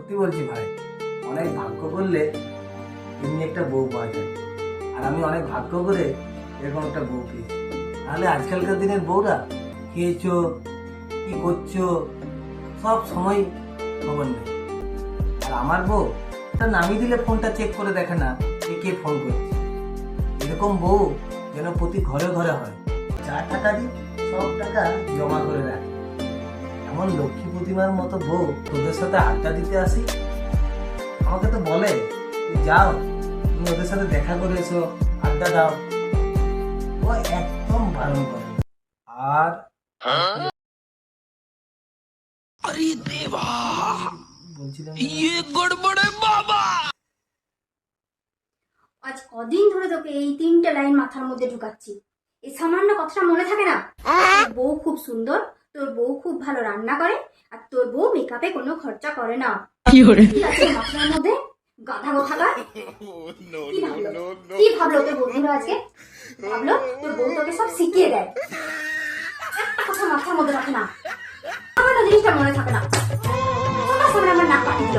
সত্যি বলছি ভাই, অনেক ভাগ্য করলে এমনি একটা বউ পাওয়া যায়। আর আমি অনেক ভাগ্য করে এরকম একটা বউ পেয়েছি। নাহলে আজকালকার দিনের বউরা খেয়েছো, কি করছো, সব সময় খবর নেই। আর আমার বউ তা নামিয়ে দিলে ফোনটা চেক করে দেখে না কে ফোন করছে। এরকম বউ যেন প্রতি ঘরে ঘরে হয়। যা টাকা দিই সব টাকা জমা করে রাখে। এমন লক্ষ্মী প্রতিমার মতো বউ তোদের সাথে আড্ডা দিতে আসি। আমাকে তো বলে যে যাও তুমি ওদের সাথে দেখা করে এসো, আড্ডা দাও। ও একদম বারণ করে। আর अरे देवा বলছিলাম ये गड़बड़ है बाबा। আজ কদিন ধরে তোকে এই তিনটে লাইন মাথার মধ্যে ঢুকাচ্ছি, এই সামান্য কথাটা মনে থাকে না? তোর বউ খুব সুন্দর, তোর বউ খুব ভালো রান্না করে, আর তোর বউ মেকআপে কোনো খরচা করে না। কি আছে মাথার মধ্যে? গাধা কোথাকার। কি ভাবলো তোর বন্ধুরা আজকে? ভাবলো তোর বউ তোকে সব শিখিয়ে দেয়। একটা কথা মাথার মধ্যে রাখে না, আমার জিনিসটা মনে থাকে না। আমার সামনে আমার নাক কাটি দিল।